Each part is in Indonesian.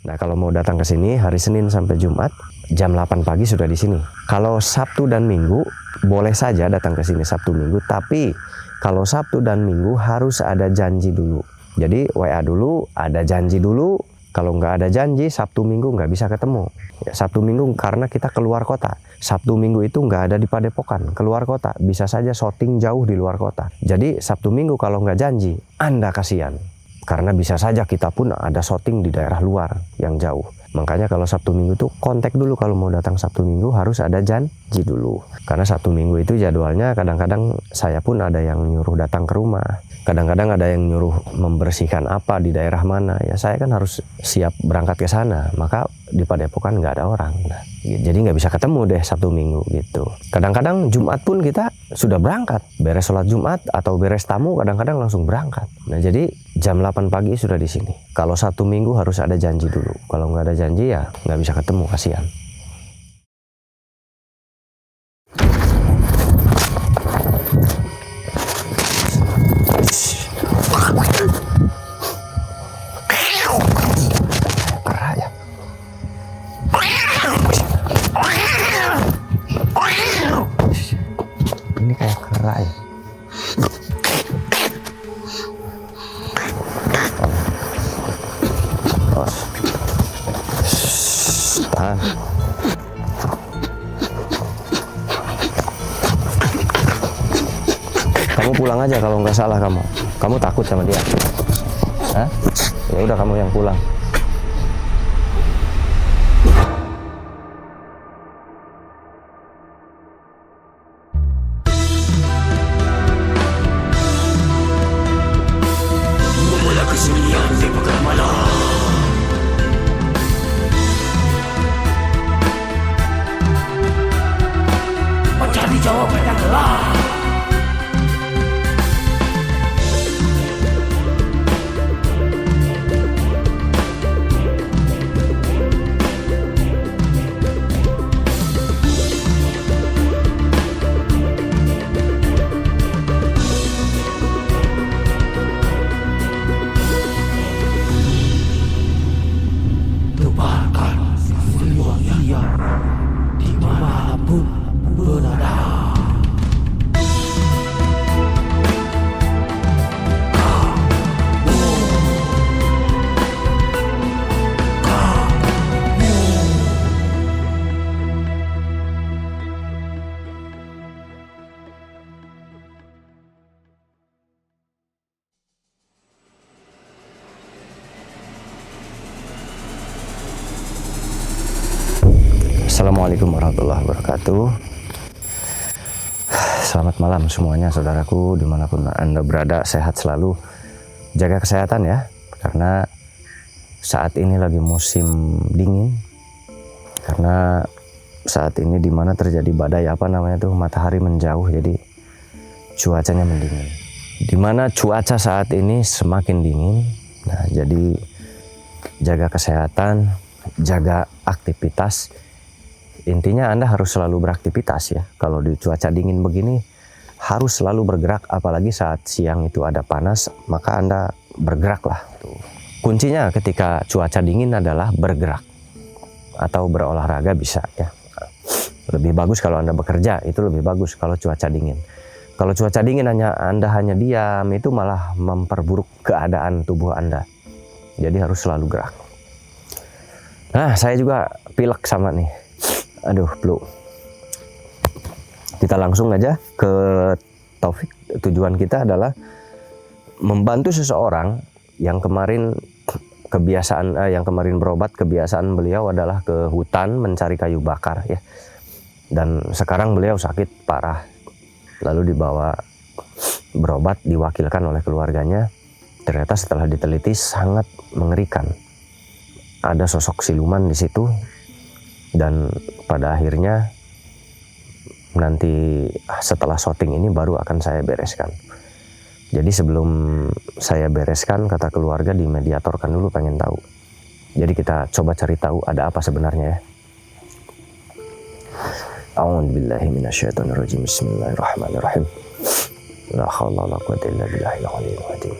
Nah, kalau mau datang ke sini hari Senin sampai Jumat jam 8 pagi sudah di sini. Kalau Sabtu dan Minggu boleh saja datang ke sini Sabtu Minggu, tapi kalau Sabtu dan Minggu harus ada janji dulu. Jadi WA dulu, ada janji dulu. Kalau nggak ada janji, Sabtu Minggu nggak bisa ketemu. Ya, Sabtu Minggu karena kita keluar kota. Sabtu Minggu itu nggak ada di Padepokan, keluar kota. Bisa saja syuting jauh di luar kota. Jadi Sabtu Minggu kalau nggak janji, Anda kasihan. Karena bisa saja kita pun ada syuting di daerah luar yang jauh. Makanya kalau Sabtu Minggu itu kontak dulu, kalau mau datang Sabtu Minggu harus ada janji dulu. Karena Sabtu Minggu itu jadwalnya kadang-kadang saya pun ada yang nyuruh datang ke rumah. Kadang-kadang ada yang nyuruh membersihkan apa di daerah mana. Ya saya kan harus siap berangkat ke sana. Maka di Padepokan nggak ada orang. Nah, jadi nggak bisa ketemu deh Sabtu Minggu gitu. Kadang-kadang Jumat pun kita sudah berangkat. Beres sholat Jumat atau beres tamu kadang-kadang langsung berangkat. Nah jadi jam 8 pagi sudah di sini. Kalau Sabtu Minggu harus ada janji dulu. Kalau nggak ada janji ya nggak bisa ketemu, kasihan. Ini kayak kera ya. Tahan. Kamu pulang aja kalau nggak salah kamu. Kamu takut sama dia? Hah? Ya udah kamu yang pulang. Mencari jawaban yang gelap. Tebarkan semua ia dimanapun berada. Assalamualaikum warahmatullahi wabarakatuh. Selamat malam semuanya saudaraku, dimanapun Anda berada, sehat selalu. Jaga kesehatan ya, karena saat ini lagi musim dingin. Karena saat ini dimana terjadi badai matahari menjauh, jadi cuacanya mendingin. Dimana cuaca saat ini semakin dingin, nah jadi jaga kesehatan, jaga aktivitas. Intinya Anda harus selalu beraktivitas ya. Kalau di cuaca dingin begini harus selalu bergerak, apalagi saat siang itu ada panas, maka Anda bergeraklah. Kuncinya ketika cuaca dingin adalah bergerak atau berolahraga bisa ya. Lebih bagus kalau Anda bekerja, itu lebih bagus kalau cuaca dingin. Kalau cuaca dingin Anda hanya diam, itu malah memperburuk keadaan tubuh Anda. Jadi harus selalu gerak. Nah, saya juga pilek sama nih. Aduh, flu. Kita langsung aja ke topik. Tujuan kita adalah membantu seseorang yang kemarin berobat, kebiasaan beliau adalah ke hutan mencari kayu bakar ya. Dan sekarang beliau sakit parah. Lalu dibawa berobat, diwakilkan oleh keluarganya. Ternyata setelah diteliti sangat mengerikan. Ada sosok siluman di situ. Dan pada akhirnya nanti setelah syuting ini baru akan saya bereskan. Jadi sebelum saya bereskan, kata keluarga dimediatorkan dulu, pengen tahu. Jadi kita coba cari tahu ada apa sebenarnya ya. A'udzubillahi minasyaitonirrajim. Bismillahirrahmanirrahim. La haula wala quwwata illa billahil aliyyil azim.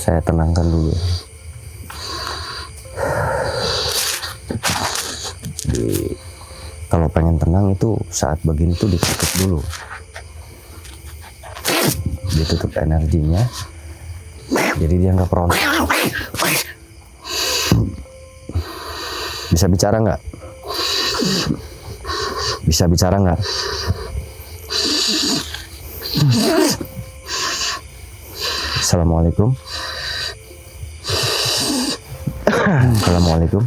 Saya tenangkan dulu. Kalau pengen tenang itu saat begini tuh ditutup dulu. Ditutup energinya. Jadi dia nggak berontak. Bisa bicara nggak? Bisa bicara nggak? Assalamualaikum. Assalamualaikum.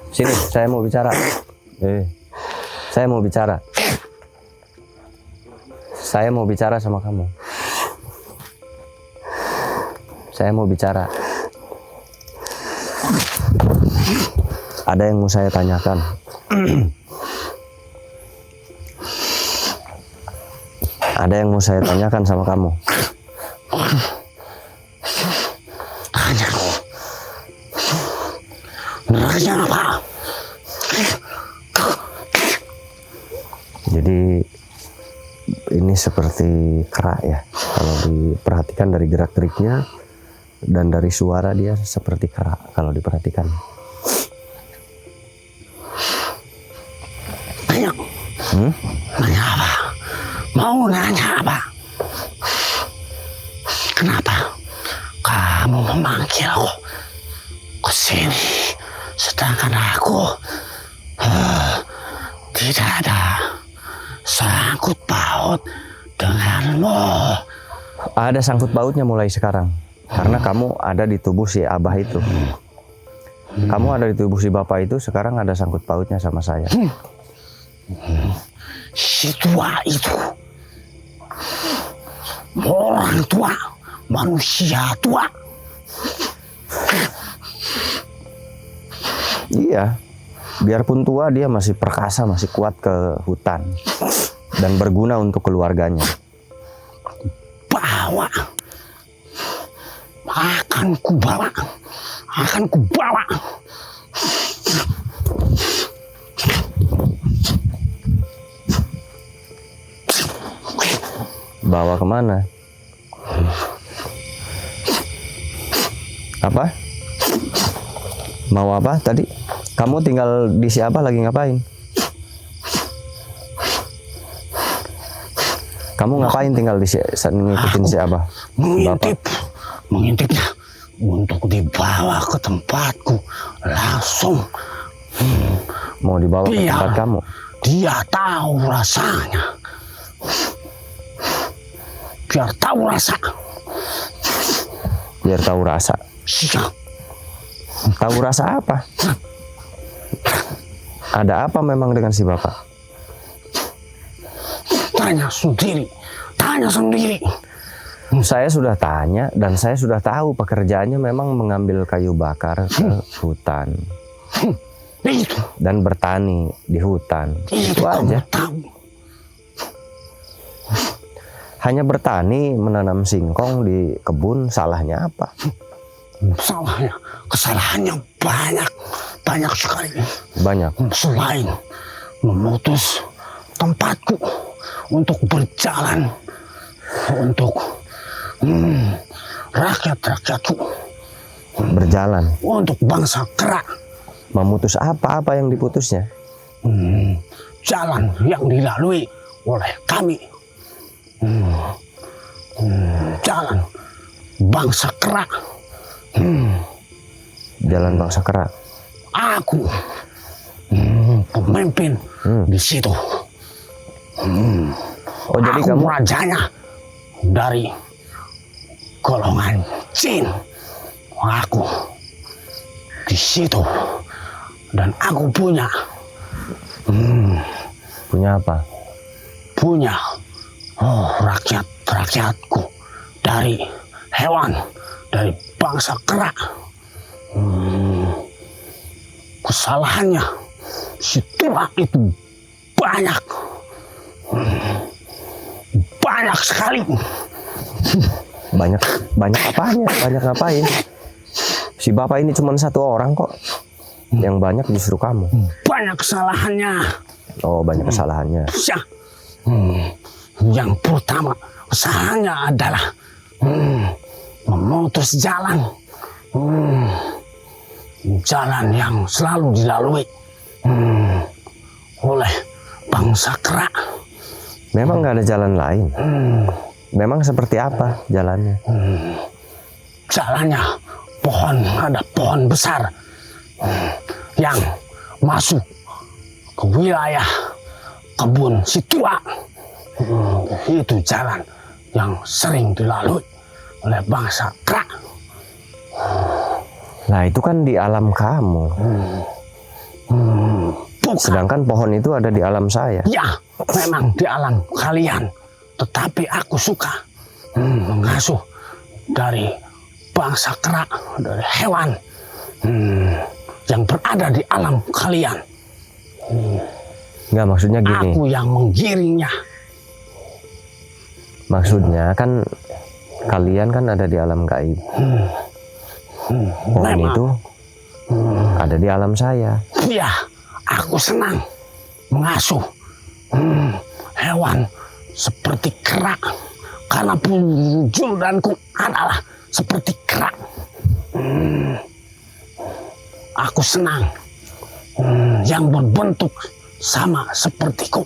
Sini, saya mau bicara. Saya mau bicara. Saya mau bicara sama kamu. Saya mau bicara. Ada yang mau saya tanyakan. Ada yang mau saya tanyakan sama kamu. Neraka apa? Jadi ini seperti kerak ya. Kalau diperhatikan dari gerak-geriknya dan dari suara dia seperti kerak kalau diperhatikan. Ayo. Nanya apa? Mau nanya apa? Kenapa kamu memanggil aku ke sini sedangkan aku tidak ada sangkut paut denganmu? Ada sangkut pautnya mulai sekarang. Karena kamu ada di tubuh si Abah itu. Kamu ada di tubuh si Bapak itu, sekarang ada sangkut pautnya sama saya. Si tua itu orang tua, manusia tua. Iya, biarpun tua dia masih perkasa, masih kuat ke hutan dan berguna untuk keluarganya. Bawa, akan kubawa. Bawa kemana? Apa? Mau apa tadi? Kamu tinggal di si Abah lagi ngapain? Kamu ngapain tinggal di si, ngikutin si Abah? Mengintipnya untuk dibawa ke tempatku langsung. Mau dibawa ke tempat kamu? Dia tahu rasanya. Biar tahu rasa. Biar tahu rasa. Siap. Tahu rasa apa? Ada apa memang dengan si Bapak? Tanya sendiri. Saya sudah tanya dan saya sudah tahu pekerjaannya memang mengambil kayu bakar ke hutan Itu. dan bertani di hutan. Itu aja. Tahu. Hanya bertani, menanam singkong di kebun, salahnya apa? Kesalahannya banyak sekali. Banyak. Selain memutus tempatku untuk berjalan untuk rakyat-rakyatku, Berjalan. untuk bangsa kera. Memutus apa yang diputusnya? Jalan yang dilalui oleh kami. Jalan bangsa kera. Jalan bangsa kera. Aku pemimpin di situ. Oh, jadi Aku kamu rajanya dari golongan jin. Aku di situ dan aku punya apa? Punya rakyatku dari hewan, dari bangsa kera. Kesalahannya si tua itu banyak sekali. Banyak apanya? Banyak ngapain? Si bapak ini cuma satu orang kok. Yang banyak justru kamu. Banyak kesalahannya. Oh, banyak kesalahannya. Ya. Yang pertama kesalahannya adalah memutus jalan. Jalan yang selalu dilalui oleh bangsa Kera. Memang nggak ada jalan lain. Memang seperti apa jalannya? Jalannya ada pohon besar yang masuk ke wilayah kebun si tua. Itu jalan yang sering dilalui oleh bangsa Kera. Nah, itu kan di alam kamu. Bukan. Sedangkan pohon itu ada di alam saya. Ya, memang di alam kalian. Tetapi aku suka mengasuh dari bangsa Kera, dari hewan yang berada di alam kalian. Nggak, maksudnya gini. Aku yang menggiringnya. Maksudnya kan kalian kan ada di alam gaib. Pohon Memang. itu ada di alam saya. Ya, aku senang mengasuh hewan seperti Kera. Karena wujudanku adalah seperti Kera. Aku senang yang berbentuk sama sepertiku.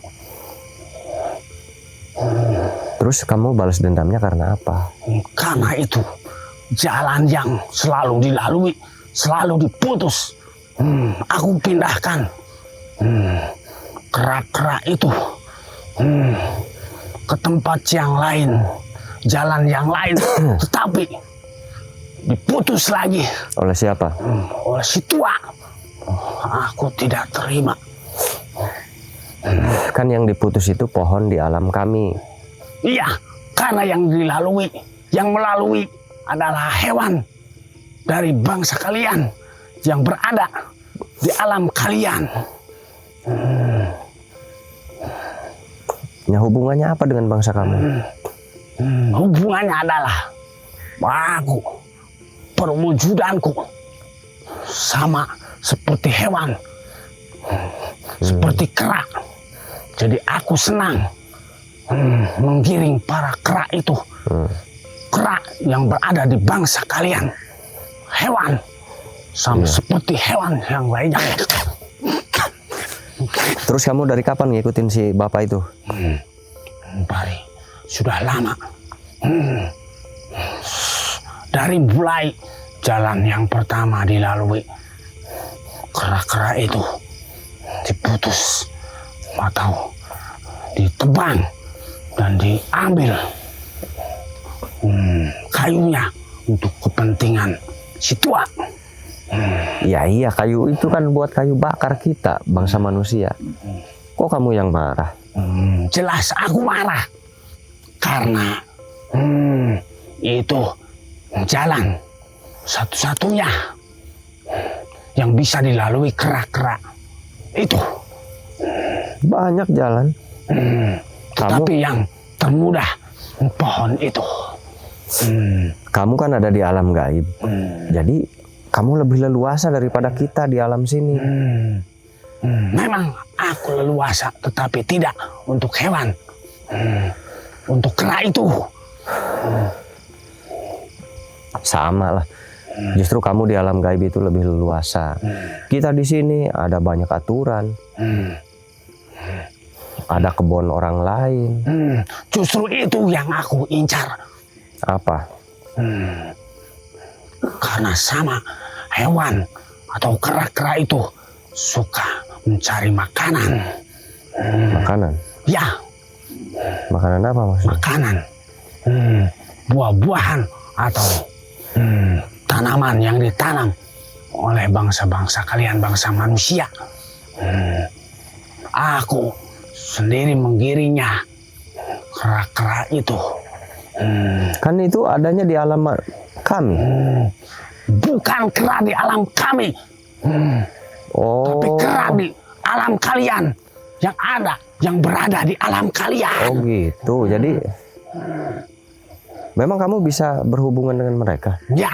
Terus kamu balas dendamnya karena apa? Karena itu jalan yang selalu dilalui, selalu diputus. Aku pindahkan Kera-kera itu ke tempat yang lain, jalan yang lain, tetapi diputus lagi. Oleh siapa? Oleh si tua. Aku tidak terima. Kan yang diputus itu pohon di alam kami. Iya, karena yang dilalui, yang melalui adalah hewan dari bangsa kalian yang berada di alam kalian. Nah, hubungannya apa dengan bangsa kamu? Hubungannya adalah aku, perwujudanku sama seperti hewan, seperti Kera. Jadi aku senang menggiring para Kera itu, Kera yang berada di bangsa kalian, hewan, sama seperti hewan yang lainnya. Terus kamu dari kapan ngikutin si bapak itu? Bari, sudah lama. Dari mulai jalan yang pertama dilalui, kera-kera itu diputus atau ditebang dan diambil kayunya untuk kepentingan si tua. Ya iya, kayu itu kan buat kayu bakar kita, bangsa manusia. Kok kamu yang marah? Jelas aku marah karena itu jalan satu-satunya yang bisa dilalui kera-kera itu. Banyak jalan. Tapi yang termudah pohon itu. Kamu kan ada di alam gaib. Jadi kamu lebih leluasa daripada kita di alam sini. Memang aku leluasa, tetapi tidak untuk hewan. Untuk kera itu. Sama lah. Justru kamu di alam gaib itu lebih leluasa. Kita di sini ada banyak aturan. Ada kebun orang lain. Justru itu yang aku incar. Apa? Karena sama hewan atau kera-kera itu suka mencari makanan. Makanan? Ya, Makanan apa maksudnya? makanan. Buah-buahan atau tanaman yang ditanam oleh bangsa-bangsa kalian, bangsa manusia. Aku sendiri menggiringnya, kera-kera itu. Kan itu adanya di alam kami. Bukan kera di alam kami, Oh. tapi kera di alam kalian yang ada, yang berada di alam kalian. Oh gitu. Jadi memang kamu bisa berhubungan dengan mereka? Ya,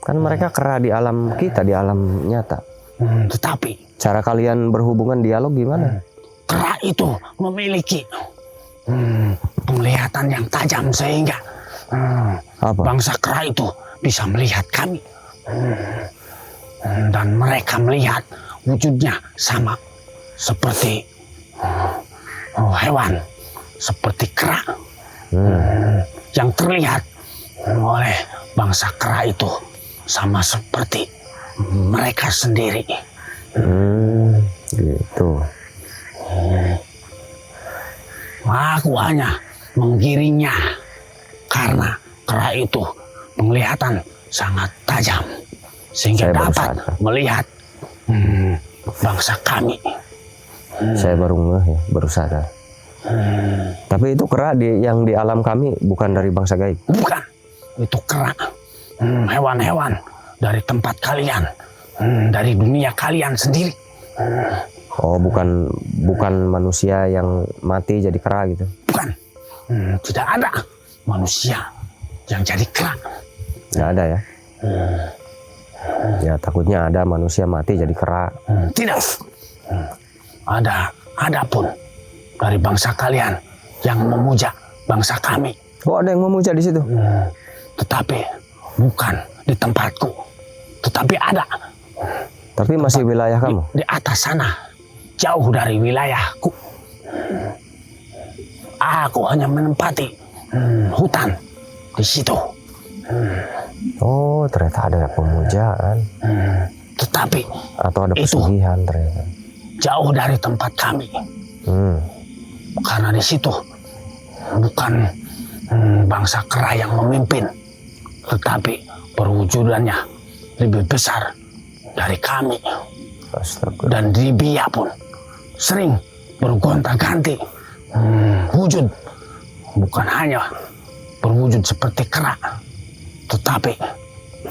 Kan mereka kera di alam kita, di alam nyata. Tetapi Cara kalian berhubungan dialog gimana? kera itu memiliki penglihatan yang tajam sehingga Apa? bangsa kera itu bisa melihat kami. Dan mereka melihat wujudnya sama seperti hewan, seperti kera. Yang terlihat oleh bangsa kera itu sama seperti mereka sendiri. Gitu. Aku hanya menggiringnya karena kera itu penglihatan sangat tajam sehingga Saya baru dapat sadar. melihat bangsa kami. Saya baru ngeh ya, baru sadar. Tapi itu kera yang di alam kami bukan dari bangsa gaib. Bukan, itu kera, hewan-hewan dari tempat kalian, dari dunia kalian sendiri. Oh, bukan manusia yang mati jadi kera gitu. Bukan, tidak ada manusia yang jadi kera. Nggak ada ya? Ya takutnya ada manusia mati jadi kera. Tidak, ada pun dari bangsa kalian yang memuja bangsa kami. Oh, ada yang memuja di situ. Tetapi bukan di tempatku, tetapi ada Tapi masih wilayah kamu. di atas sana, jauh dari wilayahku. Aku hanya menempati hutan di situ. Oh, ternyata ada pemujaan Tetapi atau ada itu pesugihan ternyata. jauh dari tempat kami, karena di situ bukan bangsa kera yang memimpin, tetapi perwujudannya lebih besar dari kami. Astaga. Dan di Bia pun sering bergonta-ganti wujud, bukan hanya berwujud seperti kera, tetapi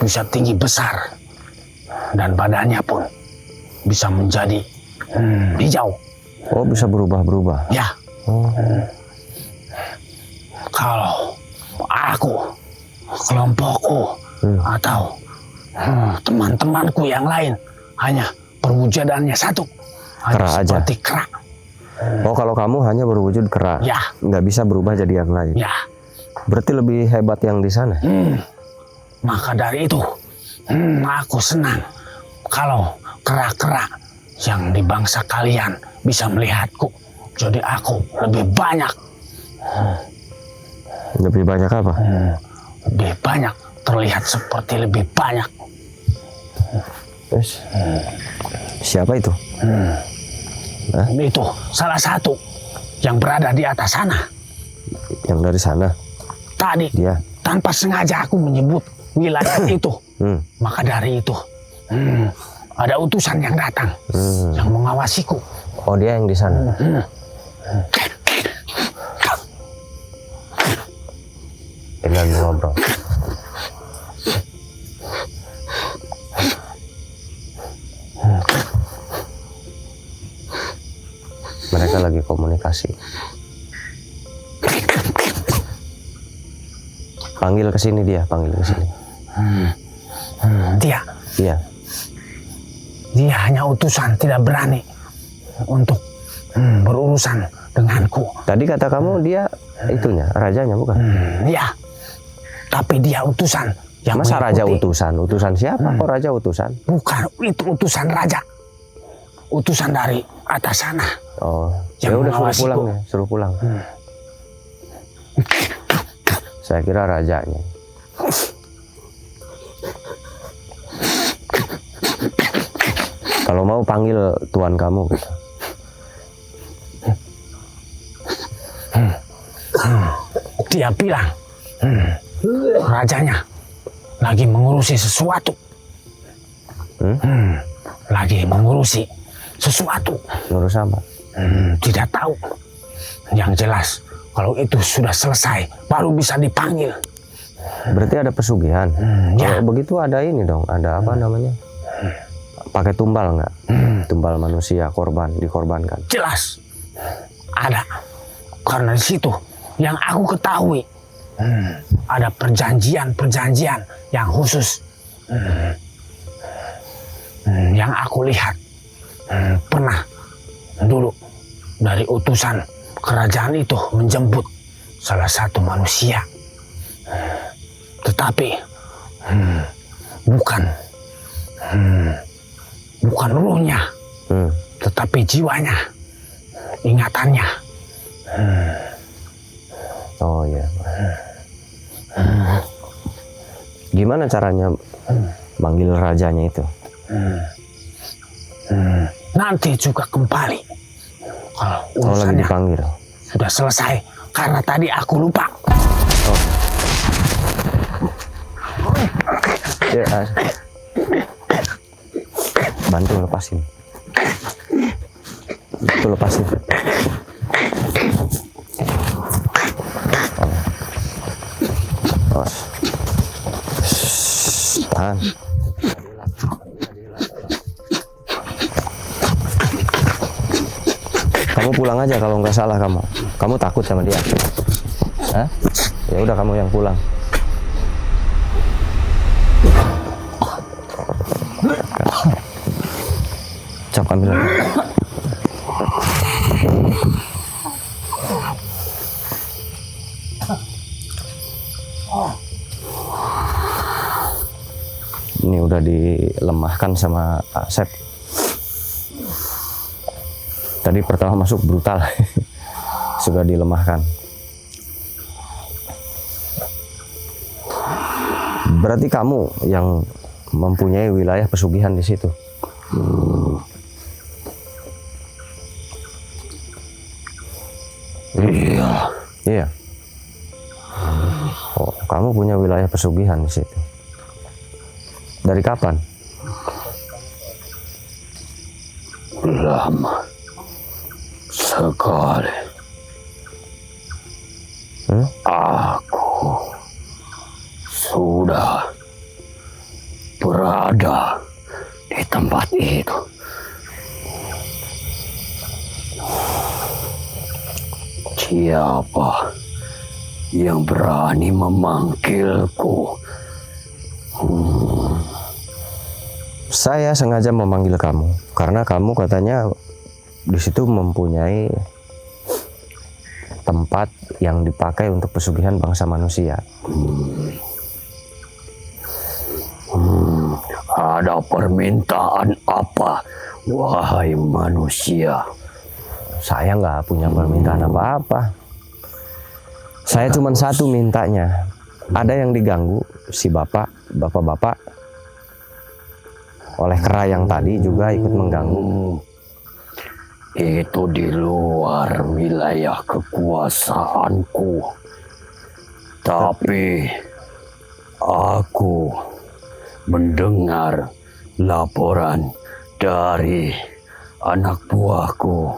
bisa tinggi besar dan badannya pun bisa menjadi hijau. Oh, bisa berubah-berubah. Ya, Oh. kalau aku, kelompokku, atau teman-temanku yang lain hanya perwujudannya satu, hanya Kera aja. seperti kera. Oh, kalau kamu hanya berwujud kera, Ya, nggak bisa berubah jadi yang lain. ya. Berarti lebih hebat yang di sana. Maka dari itu, aku senang kalau kera-kera yang di bangsa kalian bisa melihatku. Jadi aku lebih banyak, Lebih banyak apa? lebih banyak, terlihat seperti lebih banyak. Terus, siapa itu? Itu salah satu yang berada di atas sana. Yang dari sana? Tadi, Dia. tanpa sengaja aku menyebut wilayah itu. Maka dari itu, ada utusan yang datang, yang mengawasiku. Oh, dia yang di sana. Dengan ngobrol. Mereka lagi komunikasi. Panggil ke sini dia, panggil ke sini. Dia Iya. hanya utusan, tidak berani untuk berurusan denganku. Tadi kata kamu dia itunya, rajanya bukan? Ya, tapi dia utusan yang Masa raja mengikuti. utusan? Utusan siapa kok raja utusan? Bukan, itu utusan raja. Utusan dari atas sana. Oh, Yang ya udah suruh mengawasiku. pulang ya, suruh pulang. Saya kira rajanya. Kalau mau panggil tuan kamu gitu. Dia bilang, rajanya lagi mengurusi sesuatu. Lagi mengurusi sesuatu. Ngurus apa? Tidak tahu. Yang jelas, kalau itu sudah selesai, baru bisa dipanggil. Berarti ada pesugihan. Ya. Kalau begitu ada ini dong, ada apa namanya? Pakai tumbal nggak? Tumbal manusia, korban, dikorbankan. Jelas, ada. Karena di situ yang aku ketahui, ada perjanjian-perjanjian yang khusus Yang aku lihat pernah dulu dari utusan kerajaan itu menjemput salah satu manusia, tetapi bukan ruhnya, tetapi jiwanya, ingatannya. Oh ya. Gimana caranya manggil rajanya itu? Nanti juga kembali kalau Lagi urusannya dipanggil. sudah selesai, karena tadi aku lupa. Oh. Ya, bantu lepasin. Itu lepasin. Oh. Tahan. Kamu pulang aja kalau nggak salah kamu. Kamu takut sama dia? Hah? Ya udah kamu yang pulang. Cok ambil. Ini udah dilemahkan sama Asep. Tadi pertama masuk brutal, sudah dilemahkan. Berarti kamu yang mempunyai wilayah pesugihan di situ. Iya. Iya. Oh, kamu punya wilayah pesugihan di situ. Dari kapan? Lama sekali. Aku sudah berada di tempat itu. Siapa yang berani memanggilku? Saya sengaja memanggil kamu karena kamu katanya di situ mempunyai tempat yang dipakai untuk pesugihan bangsa manusia. Ada permintaan apa, wahai manusia? Saya nggak punya permintaan apa-apa. Saya cuma satu mintanya. Ada yang diganggu si bapak-bapak oleh kera yang tadi juga ikut mengganggu. Itu di luar wilayah kekuasaanku. Tapi aku mendengar laporan dari anak buahku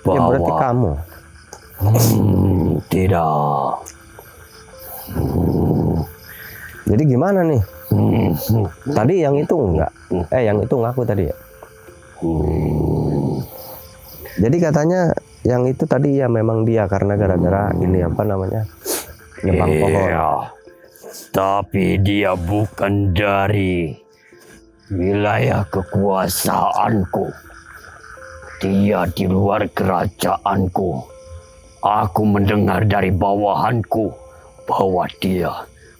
Ya bahwa berarti kamu. tidak. Jadi gimana nih? Tadi yang itu enggak? Yang itu ngaku tadi ya? Jadi katanya yang itu tadi ya memang dia karena gara-gara ini apa namanya? Nyebang pohon. Iya, tapi dia bukan dari wilayah kekuasaanku. Dia di luar kerajaanku. Aku mendengar dari bawahanku bahwa dia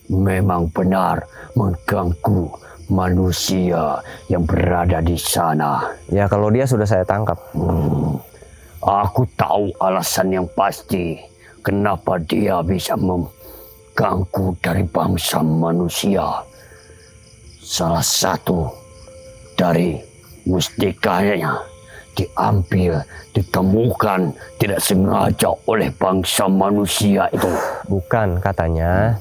memang benar mengganggu manusia yang berada di sana. Ya kalau dia sudah saya tangkap. Aku tahu alasan yang pasti kenapa dia bisa mengganggu dari bangsa manusia. Salah satu dari mustikanya diambil, ditemukan tidak sengaja oleh bangsa manusia itu. Bukan katanya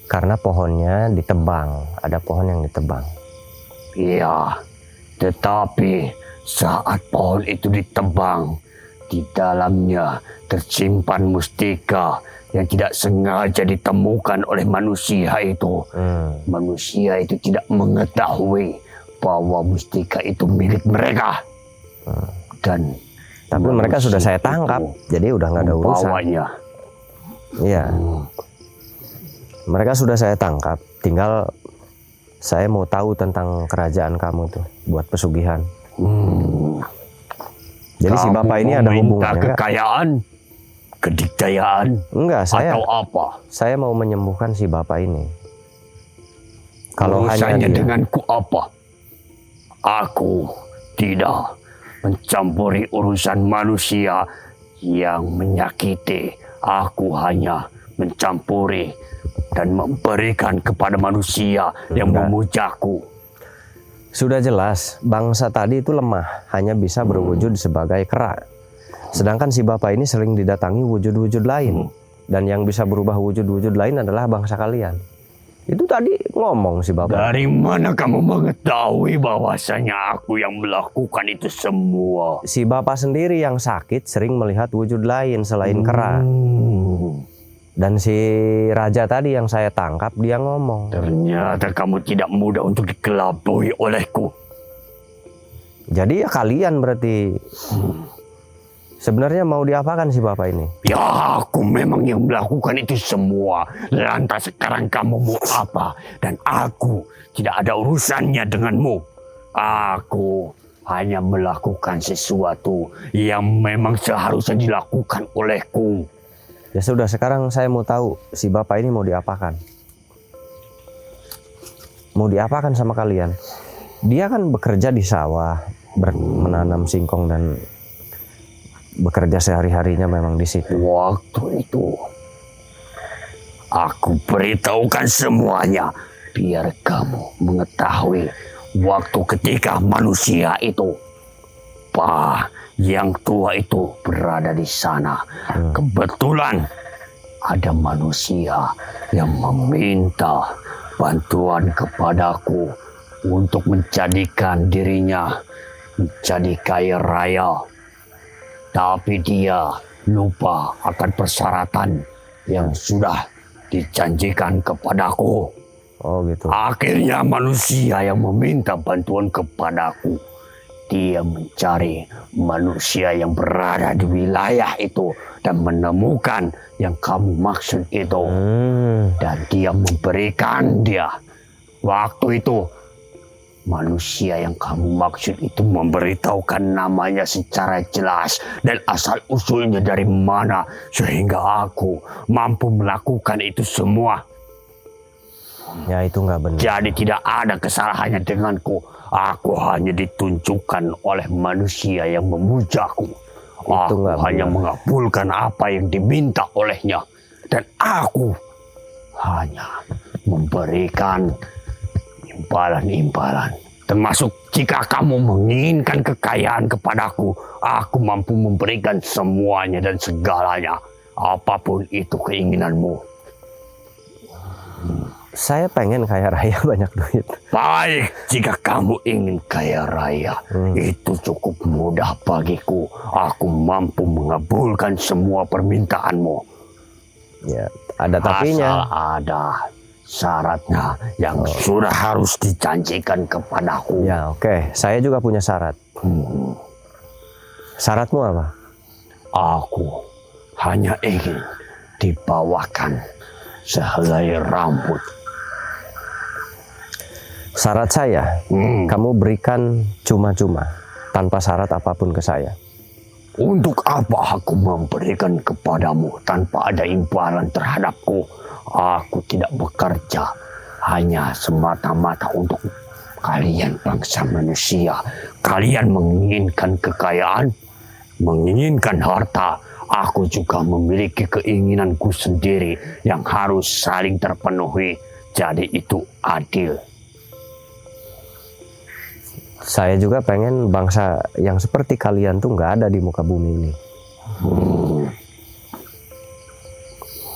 karena pohonnya ditebang. Ada pohon yang ditebang. Iya, tetapi saat pohon itu ditebang, di dalamnya tersimpan mustika yang tidak sengaja ditemukan oleh manusia itu. Manusia itu tidak mengetahui bahwa mustika itu milik mereka. Dan tapi mereka sudah saya tangkap, jadi udah nggak ada urusan. Iya. Mereka sudah saya tangkap, tinggal Saya mau tahu tentang kerajaan kamu tuh buat pesugihan. Jadi si bapak ini ada hubungannya nggak? Kekayaan, kedikdayaan, Enggak, atau apa? saya mau menyembuhkan si bapak ini. Kalau hanya Urusannya dia, denganku apa? Aku tidak mencampuri urusan manusia yang menyakiti. Aku hanya mencampuri dan memberikan kepada manusia yang memujaku. sudah jelas bangsa tadi itu lemah, hanya bisa berwujud sebagai kera. Sedangkan si bapak ini sering didatangi wujud-wujud lain. Dan yang bisa berubah wujud-wujud lain adalah bangsa kalian. Itu tadi ngomong si bapak. Dari mana kamu mengetahui bahwasanya aku yang melakukan itu semua? Si bapak sendiri yang sakit sering melihat wujud lain selain kera. Dan si raja tadi yang saya tangkap dia ngomong. Ternyata kamu tidak mudah untuk dikelabui olehku. Jadi ya kalian berarti. Sebenarnya mau diapakan si bapak ini? Ya, aku memang yang melakukan itu semua. Lantas sekarang kamu mau apa? Dan aku tidak ada urusannya denganmu. Aku hanya melakukan sesuatu yang memang seharusnya dilakukan olehku. Ya sudah, sekarang saya mau tahu si bapak ini mau diapakan. Mau diapakan sama kalian? Dia kan bekerja di sawah, menanam singkong dan bekerja sehari-harinya memang di situ. Waktu itu, aku beritahukan semuanya biar kamu mengetahui waktu ketika manusia itu, yang tua itu berada di sana. Kebetulan ada manusia yang meminta bantuan kepadaku untuk menjadikan dirinya menjadi kaya raya. Tapi dia lupa akan persyaratan yang sudah dijanjikan kepadaku. Oh gitu. Akhirnya manusia yang meminta bantuan kepadaku, dia mencari manusia yang berada di wilayah itu dan menemukan yang kamu maksud itu. Dan dia memberikan dia. Waktu itu manusia yang kamu maksud itu memberitahukan namanya secara jelas dan asal-usulnya dari mana sehingga aku mampu melakukan itu semua. Ya itu nggak benar. Jadi tidak ada kesalahannya denganku. Aku hanya ditunjukkan oleh manusia yang memujaku. Aku hanya mengabulkan apa yang diminta olehnya. Dan aku hanya memberikan imbalan-imbalan. Termasuk jika kamu menginginkan kekayaan kepadaku, aku mampu memberikan semuanya dan segalanya. Apapun itu keinginanmu. Saya pengen kaya raya, banyak duit. Baik, jika kamu ingin kaya raya, itu cukup mudah bagiku. Aku mampu mengabulkan semua permintaanmu. Ya, ada tapinya. Asal ada syaratnya yang sudah harus dijanjikan kepadaku. Ya oke, saya juga punya syarat. Syaratmu apa? Aku hanya ingin dibawakan sehelai rambut. Syarat saya, kamu berikan cuma-cuma, tanpa syarat apapun ke saya. Untuk apa aku memberikan kepadamu tanpa ada imbalan terhadapku? Aku tidak bekerja hanya semata-mata untuk kalian bangsa manusia. Kalian menginginkan kekayaan, menginginkan harta. Aku juga memiliki keinginanku sendiri yang harus saling terpenuhi. Jadi itu adil. Saya juga pengen bangsa yang seperti kalian tuh nggak ada di muka bumi ini.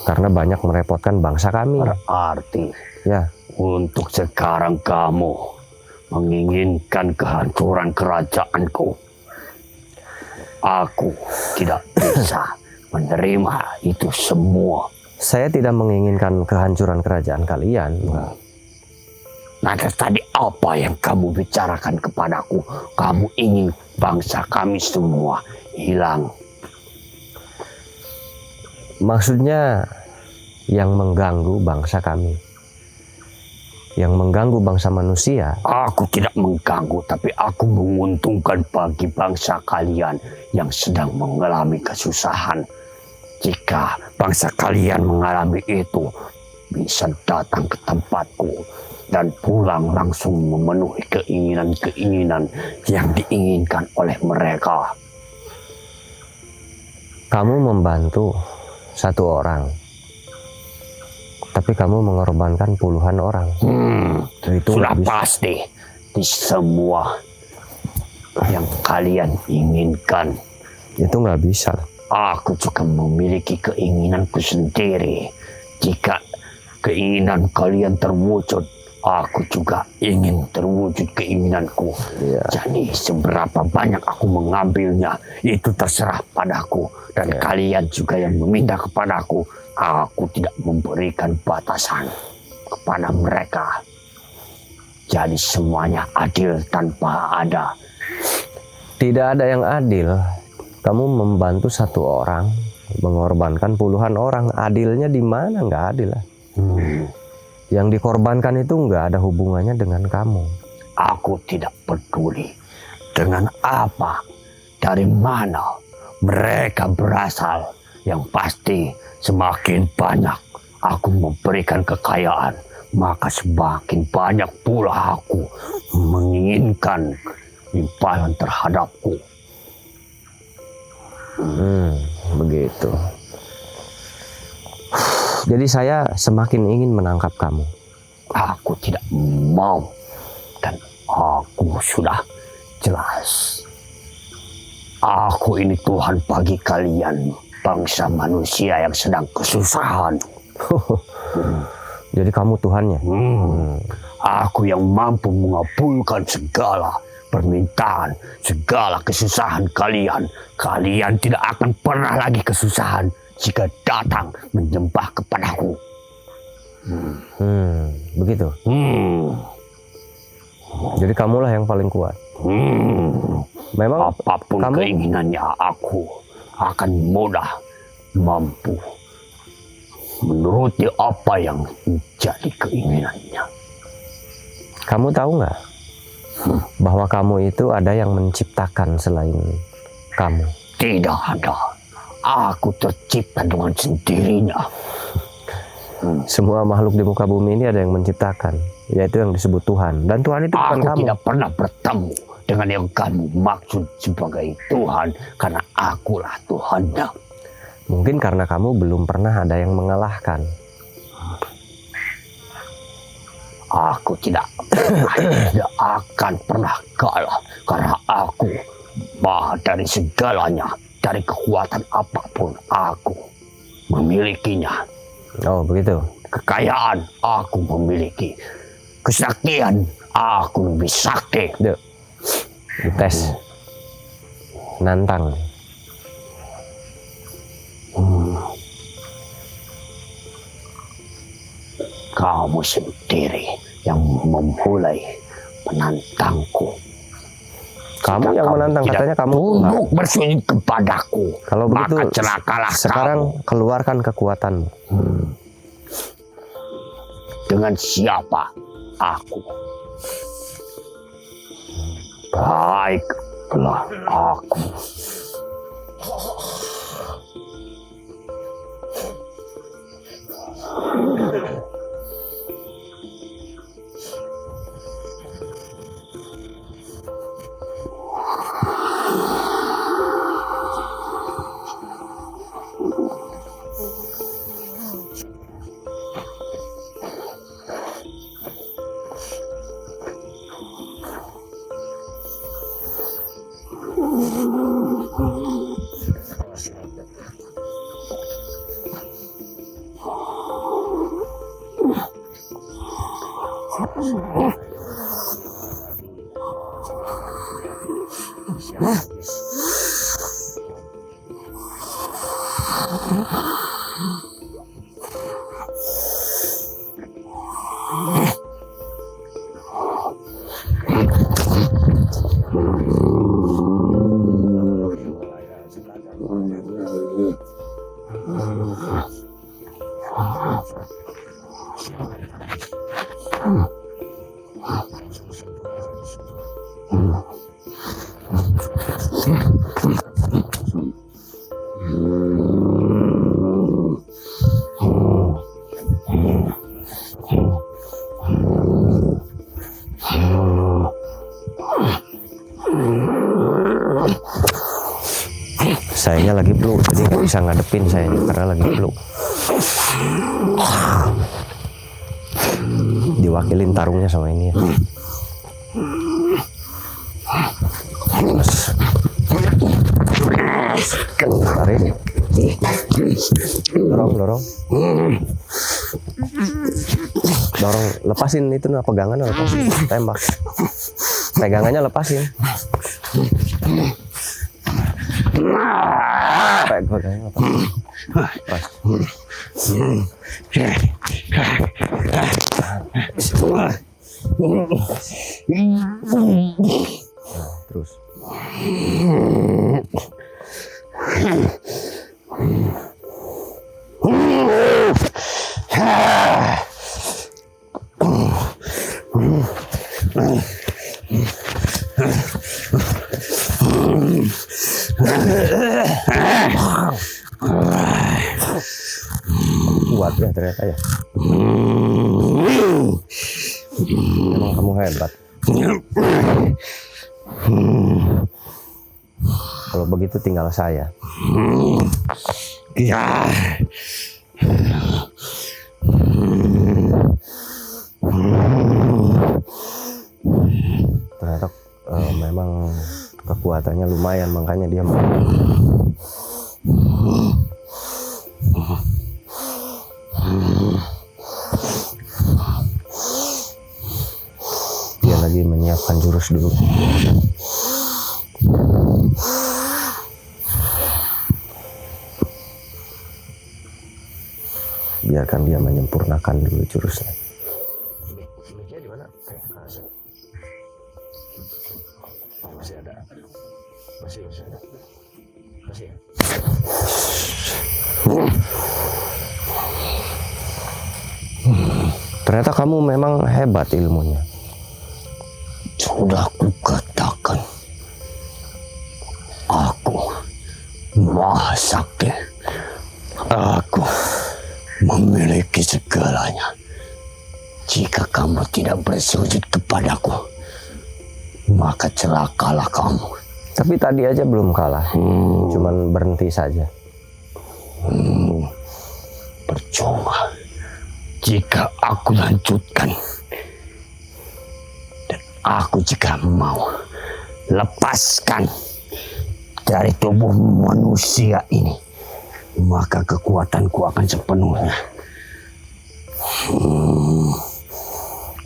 Karena banyak merepotkan bangsa kami. Berarti ya, untuk sekarang kamu menginginkan kehancuran kerajaanku. Aku tidak bisa menerima itu semua. Saya tidak menginginkan kehancuran kerajaan kalian. Nah, tadi apa yang kamu bicarakan kepadaku? Kamu ingin bangsa kami semua hilang. Maksudnya yang mengganggu bangsa kami. yang mengganggu bangsa manusia. Aku tidak mengganggu, tapi aku menguntungkan bagi bangsa kalian yang sedang mengalami kesusahan. Jika bangsa kalian mengalami itu, bisa datang ke tempatku dan pulang langsung memenuhi keinginan-keinginan yang diinginkan oleh mereka. Kamu membantu satu orang, tapi kamu mengorbankan puluhan orang. Itu Sudah nggak bisa. pasti di semua yang kalian inginkan. Itu nggak bisa. Aku juga memiliki keinginanku sendiri. Jika keinginan kalian terwujud, aku juga ingin terwujud keinginanku. Iya. Jadi seberapa banyak aku mengambilnya, itu terserah padaku. Dan kalian juga yang meminta kepadaku, aku tidak memberikan batasan kepada mereka. Jadi semuanya adil tanpa ada. Tidak ada yang adil. Kamu membantu satu orang, mengorbankan puluhan orang. Adilnya di mana? Nggak adil lah. Yang dikorbankan itu nggak ada hubungannya dengan kamu. Aku tidak peduli dengan apa, dari mana mereka berasal. Yang pasti semakin banyak aku memberikan kekayaan, maka semakin banyak pula aku menginginkan imbalan terhadapku. Begitu. Jadi saya semakin ingin menangkap kamu. Aku tidak mau, dan aku sudah jelas. Aku ini Tuhan bagi kalian, bangsa manusia yang sedang kesusahan. Jadi kamu Tuhannya. Aku yang mampu mengabulkan segala permintaan, segala kesusahan kalian. Kalian tidak akan pernah lagi kesusahan jika datang menyembah kepadaku. Begitu. Jadi kamulah yang paling kuat. Memang Apapun kamu keinginannya, aku akan mudah mampu menuruti apa yang menjadi keinginannya. Kamu tahu nggak bahwa kamu itu ada yang menciptakan selain kamu? Tidak ada. Aku tercipta dengan sendirinya. Semua makhluk di muka bumi ini ada yang menciptakan, yaitu yang disebut Tuhan. Dan Tuhan itu bukan Aku kamu. tidak pernah bertemu dengan yang kamu maksud sebagai Tuhan, karena akulah Tuhannya. Mungkin karena kamu belum pernah ada yang mengalahkan. Aku tidak akan pernah kalah, karena aku maha dari segalanya. Dari kekuatan apapun aku memilikinya. Oh begitu. Kekayaan aku memiliki. Kesaktian aku lebih sakti. Yuk, dites. Nantang. Kamu sendiri yang memulai menantangku. Kamu yang menantang, katanya kamu Tuhan. tunduk bersujud kepadaku. Kalau begitu, maka celakalah sekarang kamu. keluarkan kekuatanmu. Dengan siapa aku? Baiklah aku. dia lagi flu, jadi nggak bisa ngadepin saya karena lagi flu. Diwakilin tarungnya sama ini ya. Tarik. Dorong. Dorong, lepasin itu pegangannya, lepasin. Tembak. Pegangannya lepasin. Pegangannya lepasin. Pas. Terus. Kuat ya ternyata ya. Memang kamu hebat. Kalau begitu tinggal saya. Ya. Ternyata memang kekuatannya lumayan, makanya dia lagi menyiapkan jurus dulu. Biarkan dia menyempurnakan dulu jurusnya. Di mana? Masih ada. Masih ada. Masih. Ternyata kamu memang hebat ilmunya. Sudah kukatakan, aku Maha Sakti. Aku memiliki segalanya. Jika kamu tidak bersujud kepadaku, maka celakalah kamu. Tapi tadi aja belum kalah, cuman berhenti saja. Percuma jika aku lanjutkan. Dan aku jika mau lepaskan dari tubuh manusia ini, maka kekuatanku akan sepenuhnya.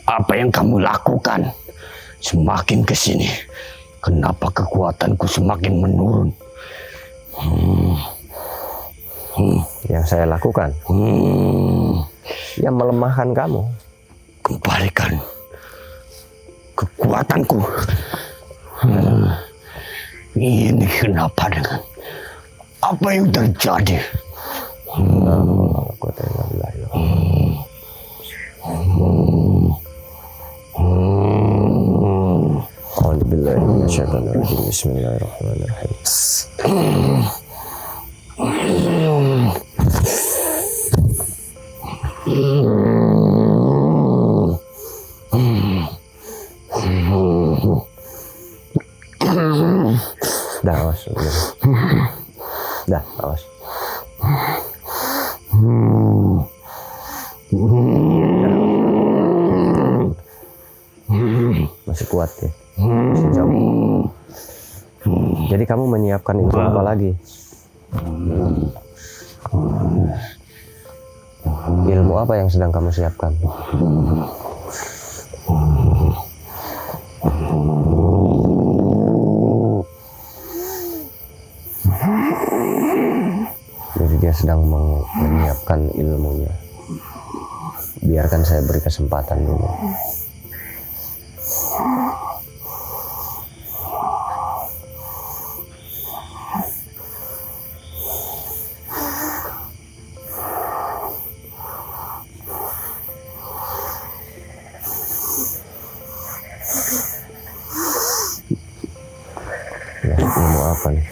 Apa yang kamu lakukan? Semakin kesini, kenapa kekuatanku semakin menurun? Yang saya lakukan, ya melemahkan kamu. Kembalikan kekuatanku. Ini kenapa dengan apa yang terjadi? Bismillahirrahmanirrahim. Dah, awas. Dah, awas. Masih kuat ya. Masih jauh. Jadi kamu menyiapkan itu apa lagi? Ilmu apa yang sedang kamu siapkan? Jadi dia sedang menyiapkan ilmunya. Biarkan saya beri kesempatan dulu. Ilmu apa nih?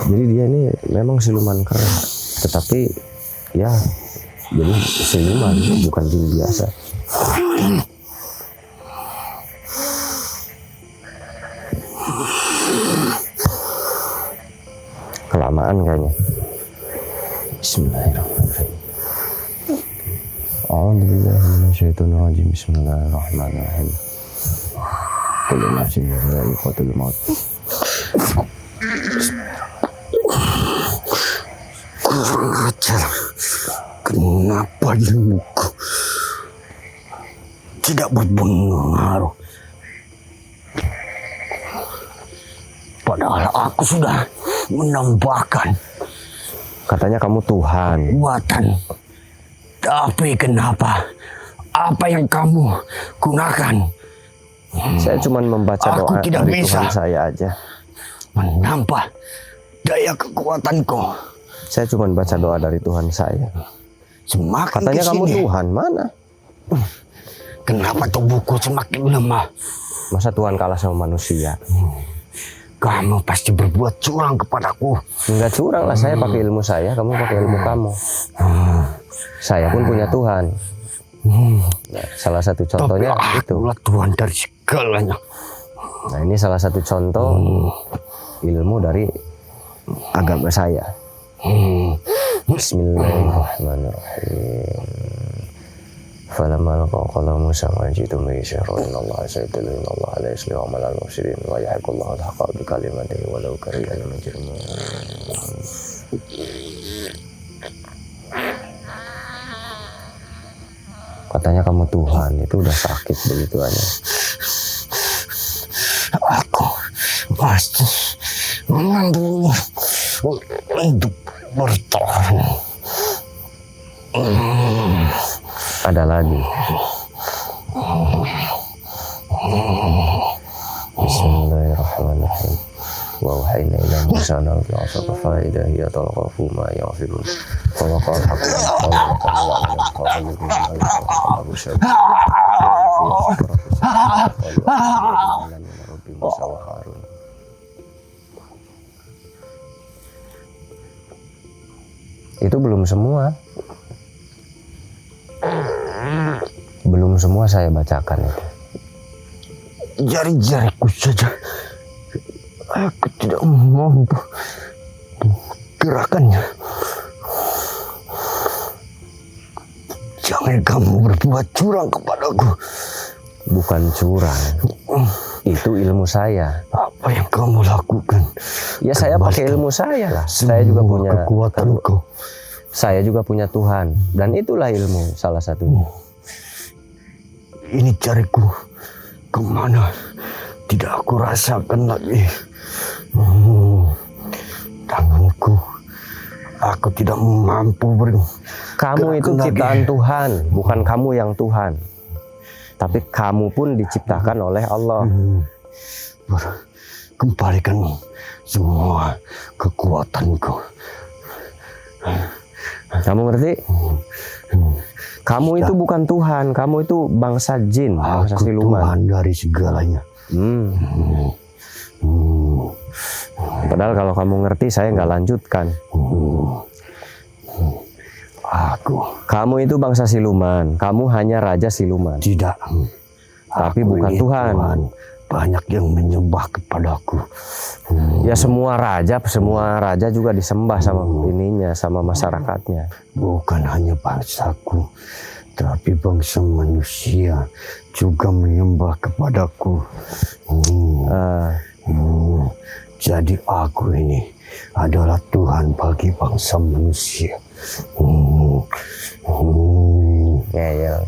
Jadi dia ini memang siluman kera, tetapi ya jadi siluman, bukan jin biasa. kelamaan kayaknya. Bismillahirrahmanirrahim. A'udzubillahi minasyaitonir rajim. Bismillahirrahmanirrahim. Kullu nafsin dha'iqatul maut. Kurang ajar. Kenapa ilmuku tidak berpengaruh? Padahal aku sudah menambahkan Katanya kamu Tuhan. kekuatan. Tapi kenapa? Apa yang kamu gunakan Saya cuma membaca Aku doa tidak dari bisa. Tuhan saya aja. menambah daya kekuatanku? Saya cuma baca doa dari Tuhan saya. Semakin Katanya kamu kesini, Tuhan, mana? kenapa tubuhku semakin lemah? Masa Tuhan kalah sama manusia? Kamu pasti berbuat curang kepadaku. Enggak curang lah, saya pakai ilmu saya, kamu pakai ilmu kamu. Saya pun punya Tuhan. Nah, salah satu contohnya Tapi itu. akulah Tuhan dari segalanya. Nah, ini salah satu contoh ilmu dari agama saya. Bismillahirrahmanirrahim. Falamma laqala Musa ma jitu min syarrin Allah sayyidu Allah la yuslihu amal al-mufsidin wa yahqullahu al-haqqa bi kalimatihi walau kariha al-mujrimun. Katanya kamu Tuhan, itu udah sakit begitu aja. Aku pasti mengambil untuk bertahan. Ada lagi. Bismillahirrahmanirrahim. Wa wahayna ila Musa an alqi 'asaka fa idha hiya talqafu ma yafirun. Wa qala haqqan Itu belum semua. Belum semua saya bacakan itu. Jari-jariku saja aku tidak mampu gerakannya. Jangan kamu berbuat curang kepadaku. Bukan curang. Itu ilmu saya. Apa yang kamu lakukan? Ya saya pakai ilmu saya lah. Saya juga Semua punya kekuatanku. Saya juga punya Tuhan, dan itulah ilmu salah satunya. Ini jariku kemana? Tidak aku rasakan lagi. Tanganku, aku tidak mampu Kamu itu gerakan ciptaan lagi. Tuhan, bukan kamu yang Tuhan. Tapi kamu pun diciptakan oleh Allah. Kembalikan semua kekuatanku. Kamu ngerti? Kamu itu bukan Tuhan, kamu itu bangsa jin, bangsa Aku siluman. Tuhan dari segalanya. Padahal kalau kamu ngerti, saya nggak lanjutkan. Kamu itu bangsa siluman, kamu hanya raja siluman. Tidak. Tapi Aku bukan ini Tuhan. Banyak yang menyembah kepadaku. Ya semua raja juga disembah sama ininya, sama masyarakatnya. Bukan hanya bangsaku, tapi bangsa manusia juga menyembah kepadaku. Jadi aku ini adalah Tuhan bagi bangsa manusia. Ngeyel.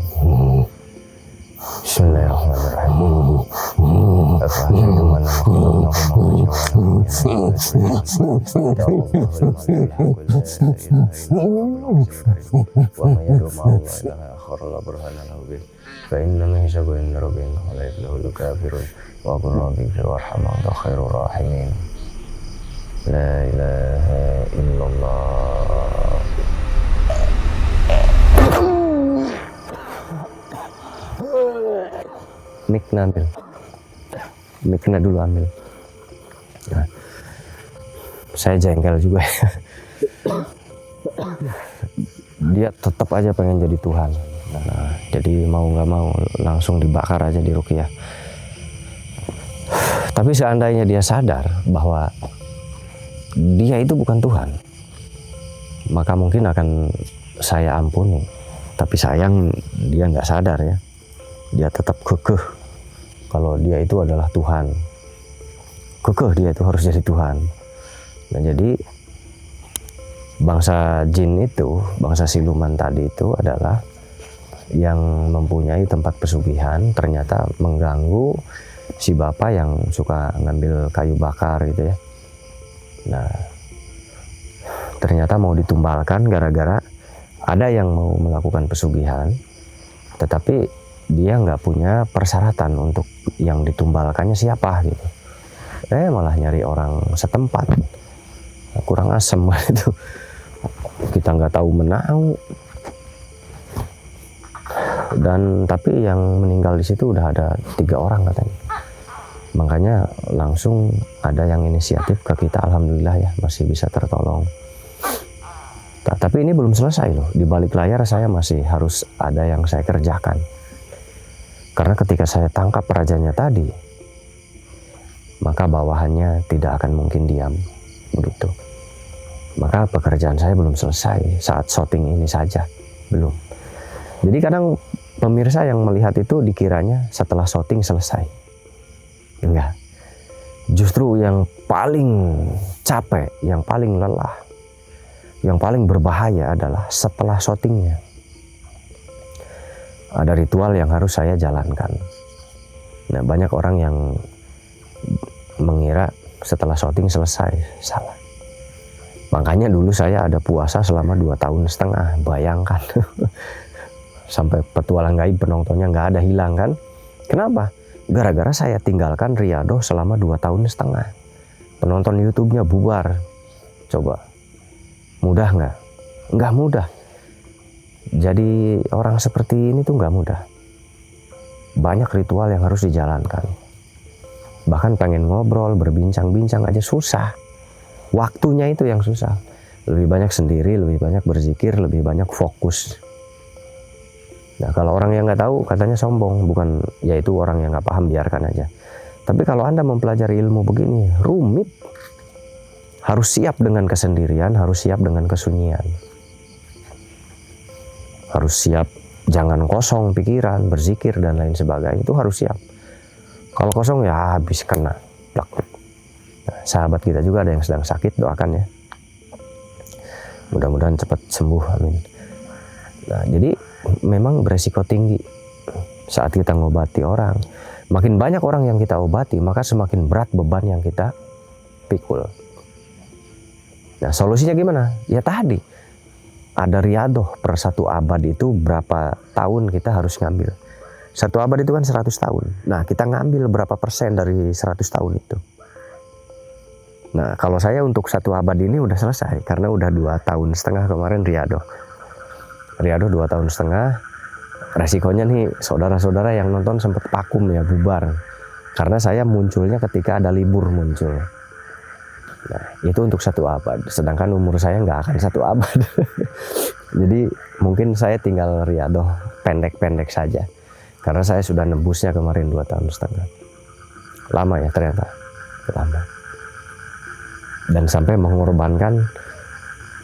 Bismillahirrahmanirrahim. La ilaha illallah. Mikna ambil. Mikna dulu ambil. Nah, saya jengkel juga. Dia tetap aja pengen jadi Tuhan. Nah, jadi mau nggak mau langsung dibakar aja di ruqyah. Tapi seandainya dia sadar bahwa dia itu bukan Tuhan, maka mungkin akan saya ampuni. Tapi sayang dia nggak sadar ya, dia tetap kekeh kalau dia itu adalah Tuhan. Kekeh dia itu harus jadi Tuhan. Nah jadi bangsa jin itu, bangsa siluman tadi itu adalah yang mempunyai tempat pesugihan, ternyata mengganggu si bapak yang suka ngambil kayu bakar gitu ya. Nah ternyata mau ditumbalkan gara-gara ada yang mau melakukan pesugihan, tetapi dia nggak punya persyaratan untuk yang ditumbalkannya siapa gitu. Malah nyari orang setempat, kurang asem gitu. Kita nggak tahu menau. Dan tapi yang meninggal di situ udah ada 3 orang katanya. Makanya langsung ada yang inisiatif ke kita, alhamdulillah ya masih bisa tertolong. Tapi ini belum selesai loh. Di balik layar saya masih harus ada yang saya kerjakan. Karena ketika saya tangkap rajanya tadi, maka bawahannya tidak akan mungkin diam begitu. Maka pekerjaan saya belum selesai saat syuting ini saja, belum. Jadi kadang pemirsa yang melihat itu dikiranya setelah syuting selesai. Enggak. Justru yang paling capek, yang paling lelah, yang paling berbahaya adalah setelah syutingnya. Ada ritual yang harus saya jalankan. Nah, banyak orang yang mengira setelah syuting selesai. Salah. Makanya dulu saya ada puasa selama 2,5 tahun. Bayangkan. Sampai petualang gaib penontonnya nggak ada, hilang kan. Kenapa? Gara-gara saya tinggalkan Riyadhah selama 2,5 tahun. Penonton YouTube-nya bubar. Coba. Mudah nggak? Nggak mudah. Jadi orang seperti ini tuh nggak mudah. Banyak ritual yang harus dijalankan. Bahkan pengen ngobrol, berbincang-bincang aja susah. Waktunya itu yang susah. Lebih banyak sendiri, lebih banyak berzikir, lebih banyak fokus. Nah kalau orang yang nggak tahu katanya sombong, bukan, yaitu orang yang nggak paham, biarkan aja. Tapi kalau Anda mempelajari ilmu begini, rumit. Harus siap dengan kesendirian, harus siap dengan kesunyian. Harus siap, jangan kosong pikiran, berzikir dan lain sebagainya, itu harus siap. Kalau kosong ya habis kena. Nah, sahabat kita juga ada yang sedang sakit, doakan ya. Mudah-mudahan cepat sembuh, amin. Nah, jadi memang beresiko tinggi saat kita ngobati orang. Makin banyak orang yang kita obati, maka semakin berat beban yang kita pikul. Nah, solusinya gimana? Ya tadi, ada Riyadhah per 1 abad itu berapa tahun kita harus ngambil. 1 abad itu kan 100 tahun. Nah, kita ngambil berapa persen dari 100 tahun itu. Nah, kalau saya untuk 1 abad ini udah selesai, karena udah 2,5 tahun kemarin Riyadhah. Riyadhah 2,5 tahun. Resikonya nih, saudara-saudara yang nonton sempat vakum ya, bubar. Karena saya munculnya ketika ada libur muncul. Nah, itu untuk 1 abad. Sedangkan umur saya nggak akan 1 abad. Jadi mungkin saya tinggal Riyadhah pendek-pendek saja. Karena saya sudah nembusnya kemarin 2,5 tahun. Lama ya ternyata. Lama. Dan sampai mengorbankan,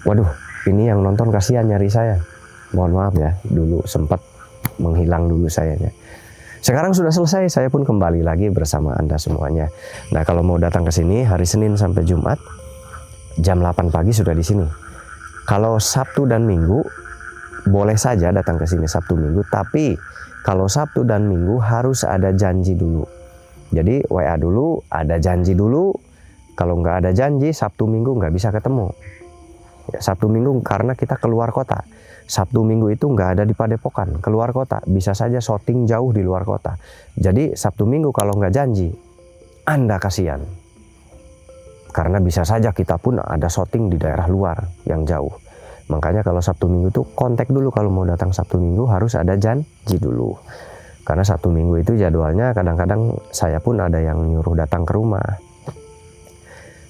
waduh, ini yang nonton kasihan nyari saya. Mohon maaf ya, dulu sempat menghilang dulu sayanya. Sekarang sudah selesai, saya pun kembali lagi bersama Anda semuanya. Nah, kalau mau datang ke sini hari Senin sampai Jumat, jam 8 pagi sudah di sini. Kalau Sabtu dan Minggu, boleh saja datang ke sini Sabtu Minggu, tapi kalau Sabtu dan Minggu harus ada janji dulu. Jadi WA dulu, ada janji dulu. Kalau nggak ada janji, Sabtu Minggu nggak bisa ketemu. Ya, Sabtu Minggu karena kita keluar kota. Sabtu Minggu itu nggak ada di Padepokan, keluar kota. Bisa saja syuting jauh di luar kota. Jadi Sabtu Minggu kalau nggak janji, Anda kasihan. Karena bisa saja kita pun ada syuting di daerah luar yang jauh. Makanya kalau Sabtu Minggu itu kontak dulu, kalau mau datang Sabtu Minggu harus ada janji dulu. Karena Sabtu Minggu itu jadwalnya kadang-kadang saya pun ada yang nyuruh datang ke rumah.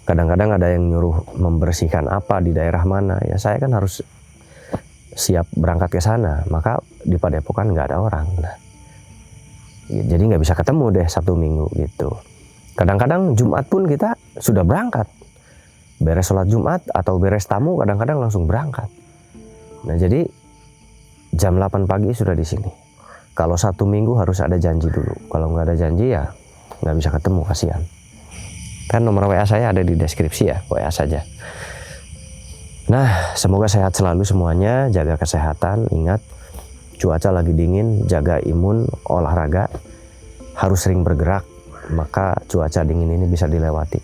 Kadang-kadang ada yang nyuruh membersihkan apa di daerah mana. Ya saya kan harus siap berangkat ke sana, maka di Padepokan nggak ada orang. Nah, jadi nggak bisa ketemu deh Sabtu Minggu gitu. Kadang-kadang Jumat pun kita sudah berangkat. beres sholat Jumat atau beres tamu kadang-kadang langsung berangkat. Nah jadi jam 8 pagi sudah di sini. Kalau Sabtu Minggu harus ada janji dulu. Kalau nggak ada janji ya nggak bisa ketemu, kasihan. Kan nomor WA saya ada di deskripsi ya, WA saja. Nah semoga sehat selalu semuanya, jaga kesehatan, ingat cuaca lagi dingin, jaga imun, olahraga, harus sering bergerak, maka cuaca dingin ini bisa dilewati.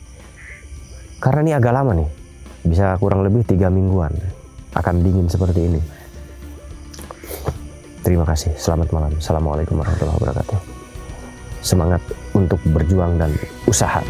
Karena ini agak lama nih, bisa kurang lebih 3 mingguan akan dingin seperti ini. Terima kasih, selamat malam. Assalamualaikum warahmatullahi wabarakatuh. Semangat untuk berjuang dan usaha.